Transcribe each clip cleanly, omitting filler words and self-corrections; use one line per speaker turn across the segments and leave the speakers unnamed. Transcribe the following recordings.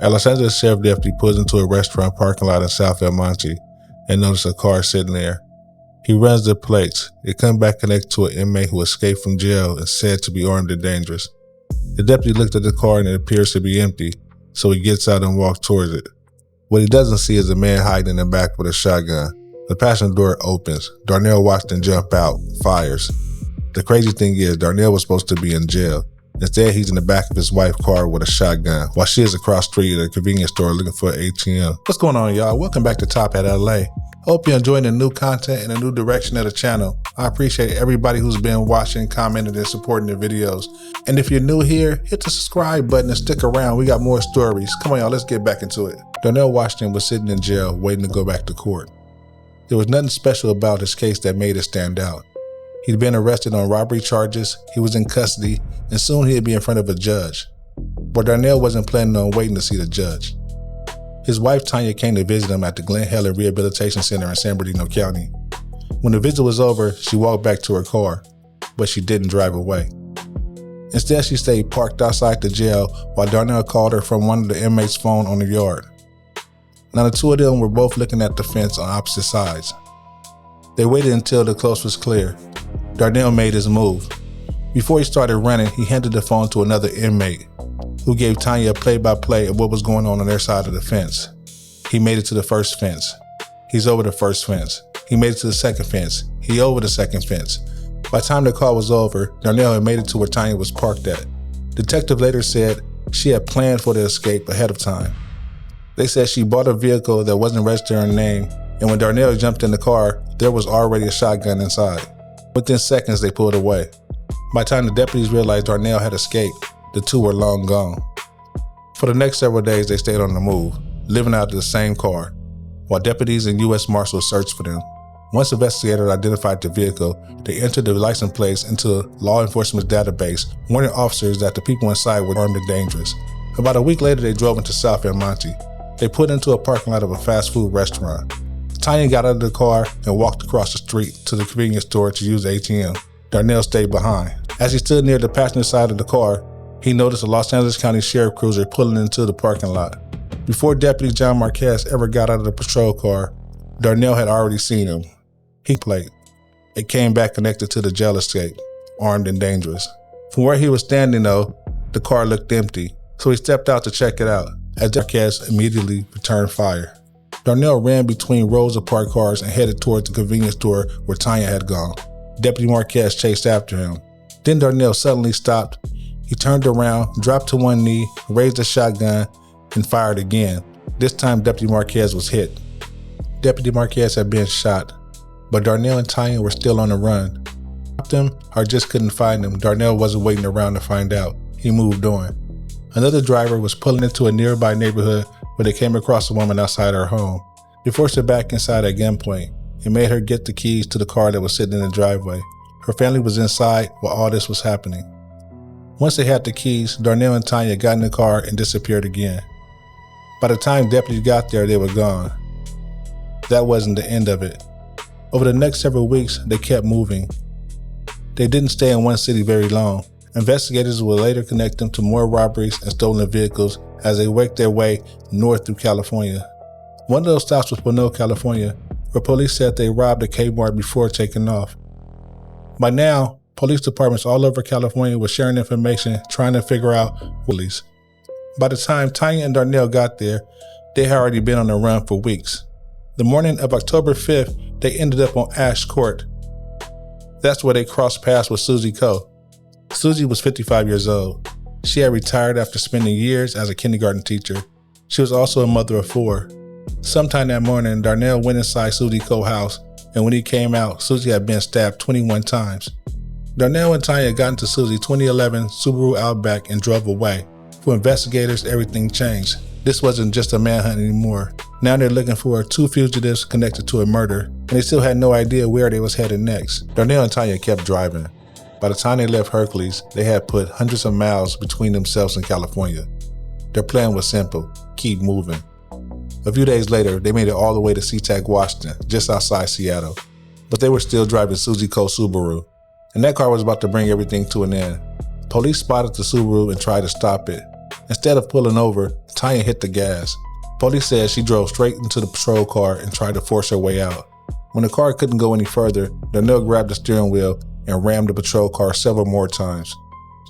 A Los Angeles sheriff deputy pulls into a restaurant parking lot in South El Monte and notices a car sitting there. He runs the plates. It comes back connected to an inmate who escaped from jail and said to be armed and dangerous. The deputy looked at the car and it appears to be empty, so he gets out and walks towards it. What he doesn't see is a man hiding in the back with a shotgun. The passenger door opens. Darnell Washington jumps out, fires. The crazy thing is, Darnell was supposed to be in jail. Instead, he's in the back of his wife's car with a shotgun, while she is across the street at a convenience store looking for an ATM. What's going on, y'all? Welcome back to Top Hat LA. Hope you're enjoying the new content and the new direction of the channel. I appreciate everybody who's been watching, commenting, and supporting the videos. And if you're new here, hit the subscribe button and stick around. We got more stories. Come on, y'all, let's get back into it. Darnell Washington was sitting in jail waiting to go back to court. There was nothing special about his case that made it stand out. He'd been arrested on robbery charges, he was in custody, and soon he'd be in front of a judge. But Darnell wasn't planning on waiting to see the judge. His wife Tania came to visit him at the Glen Helen Rehabilitation Center in San Bernardino County. When the visit was over, she walked back to her car, but she didn't drive away. Instead, she stayed parked outside the jail while Darnell called her from one of the inmates' phone on the yard. Now the two of them were both looking at the fence on opposite sides. They waited until the coast was clear. Darnell made his move. Before he started running, he handed the phone to another inmate, who gave Tania a play-by-play of what was going on their side of the fence. He made it to the first fence. He's over the first fence. He made it to the second fence. He over the second fence. By the time the call was over, Darnell had made it to where Tania was parked at. Detective later said she had planned for the escape ahead of time. They said she bought a vehicle that wasn't registered in her name, and when Darnell jumped in the car, there was already a shotgun inside. Within seconds, they pulled away. By the time the deputies realized Darnell had escaped, the two were long gone. For the next several days, they stayed on the move, living out of the same car, while deputies and U.S. Marshals searched for them. Once investigators identified the vehicle, they entered the license plates into law enforcement's database, warning officers that the people inside were armed and dangerous. About a week later, they drove into South El Monte. They put into a parking lot of a fast food restaurant. Tania got out of the car and walked across the street to the convenience store to use the ATM. Darnell stayed behind. As he stood near the passenger side of the car, he noticed a Los Angeles County Sheriff cruiser pulling into the parking lot. Before Deputy John Marquez ever got out of the patrol car, Darnell had already seen him. He played. It came back connected to the jail escape, armed and dangerous. From where he was standing though, the car looked empty, so he stepped out to check it out, as Marquez immediately returned fire. Darnell ran between rows of parked cars and headed towards the convenience store where Tania had gone. Deputy Marquez chased after him. Then Darnell suddenly stopped. He turned around, dropped to one knee, raised a shotgun, and fired again. This time Deputy Marquez was hit. Deputy Marquez had been shot, but Darnell and Tania were still on the run. Stopped them or just couldn't find them. Darnell wasn't waiting around to find out. He moved on. Another driver was pulling into a nearby neighborhood where they came across a woman outside her home. He forced her back inside at gunpoint and made her get the keys to the car that was sitting in the driveway. Her family was inside while all this was happening. Once they had the keys, Darnell and Tania got in the car and disappeared again. By the time deputies got there, they were gone. That wasn't the end of it. Over the next several weeks, they kept moving. They didn't stay in one city very long. Investigators would later connect them to more robberies and stolen vehicles as they worked their way north through California. One of those stops was Pinole, California, where police said they robbed a Kmart before taking off. By now, police departments all over California were sharing information, trying to figure out police. By the time Tania and Darnell got there, they had already been on the run for weeks. The morning of October 5th, they ended up on Ash Court. That's where they crossed paths with Susie Ko. Susie was 55 years old. She had retired after spending years as a kindergarten teacher. She was also a mother of 4. Sometime that morning, Darnell went inside Susie Ko's house, and when he came out, Susie had been stabbed 21 times. Darnell and Tania got into Susie's 2011 Subaru Outback and drove away. For investigators, everything changed. This wasn't just a manhunt anymore. Now they're looking for 2 fugitives connected to a murder, and they still had no idea where they was headed next. Darnell and Tania kept driving. By the time they left Hercules, they had put hundreds of miles between themselves and California. Their plan was simple: keep moving. A few days later, they made it all the way to SeaTac, Washington, just outside Seattle. But they were still driving Susie Ko's Subaru, and that car was about to bring everything to an end. Police spotted the Subaru and tried to stop it. Instead of pulling over, Tania hit the gas. Police said she drove straight into the patrol car and tried to force her way out. When the car couldn't go any further, Darnell grabbed the steering wheel and rammed the patrol car several more times,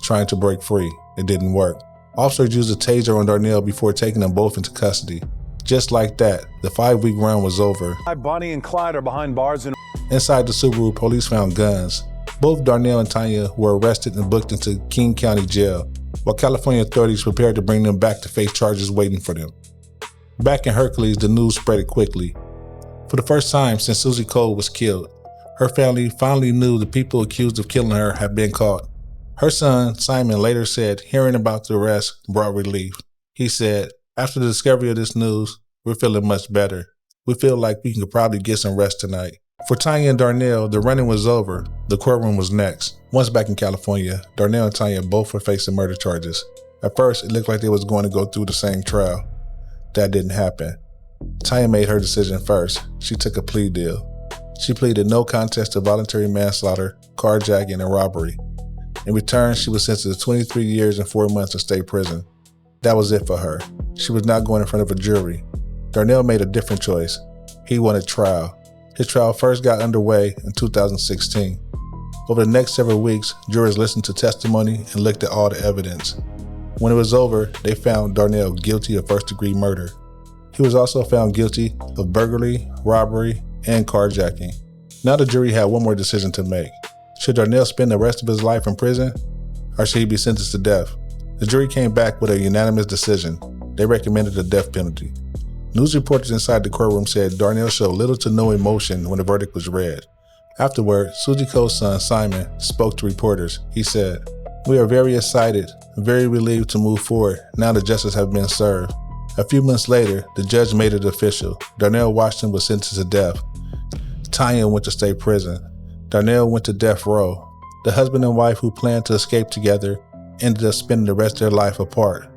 trying to break free. It didn't work. Officers used a taser on Darnell before taking them both into custody. Just like that, the 5-week run was over.
Bonnie and Clyde are behind bars and...
Inside the Subaru, police found guns. Both Darnell and Tania were arrested and booked into King County Jail, while California authorities prepared to bring them back to face charges waiting for them. Back in Hercules, the news spread quickly. For the first time since Susie Ko was killed, her family finally knew the people accused of killing her had been caught. Her son, Simon, later said hearing about the arrest brought relief. He said, "After the discovery of this news, we're feeling much better. We feel like we can probably get some rest tonight." For Tania and Darnell, the running was over. The courtroom was next. Once back in California, Darnell and Tania both were facing murder charges. At first, it looked like they was going to go through the same trial. That didn't happen. Tania made her decision first. She took a plea deal. She pleaded no contest to voluntary manslaughter, carjacking, and robbery. In return, she was sentenced to 23 years and 4 months in state prison. That was it for her. She was not going in front of a jury. Darnell made a different choice. He wanted trial. His trial first got underway in 2016. Over the next several weeks, jurors listened to testimony and looked at all the evidence. When it was over, they found Darnell guilty of first-degree murder. He was also found guilty of burglary, robbery, and carjacking. Now the jury had one more decision to make. Should Darnell spend the rest of his life in prison, or should he be sentenced to death? The jury came back with a unanimous decision. They recommended the death penalty. News reporters inside the courtroom said Darnell showed little to no emotion when the verdict was read. Afterward, Susie Ko's son, Simon, spoke to reporters. He said, "We are very excited, very relieved to move forward now that justice has been served." A few months later, the judge made it official. Darnell Washington was sentenced to death. Tania went to state prison. Darnell went to death row. The husband and wife who planned to escape together ended up spending the rest of their life apart.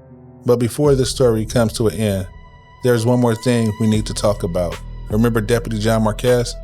But before this story comes to an end, there's one more thing we need to talk about. Remember Deputy John Marquez?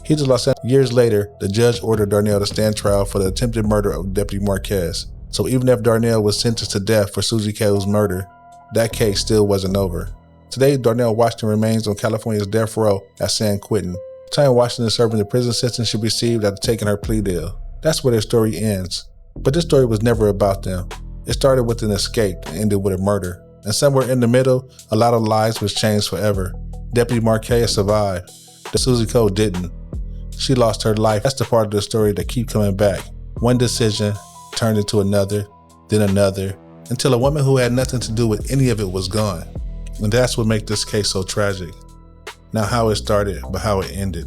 He just lost sentenced. Years later, the judge ordered Darnell to stand trial for the attempted murder of Deputy Marquez. So even if Darnell was sentenced to death for Susie Ko's murder, that case still wasn't over. Today, Darnell Washington remains on California's death row at San Quentin. Tania Washington is serving the prison sentence she received after taking her plea deal. That's where their story ends. But this story was never about them. It started with an escape and ended with a murder. And somewhere in the middle, a lot of lives was changed forever. Deputy Marquez survived. The Susie Ko didn't. She lost her life. That's the part of the story that keeps coming back. One decision turned into another, then another, until a woman who had nothing to do with any of it was gone. And that's what makes this case so tragic. Not how it started, but how it ended.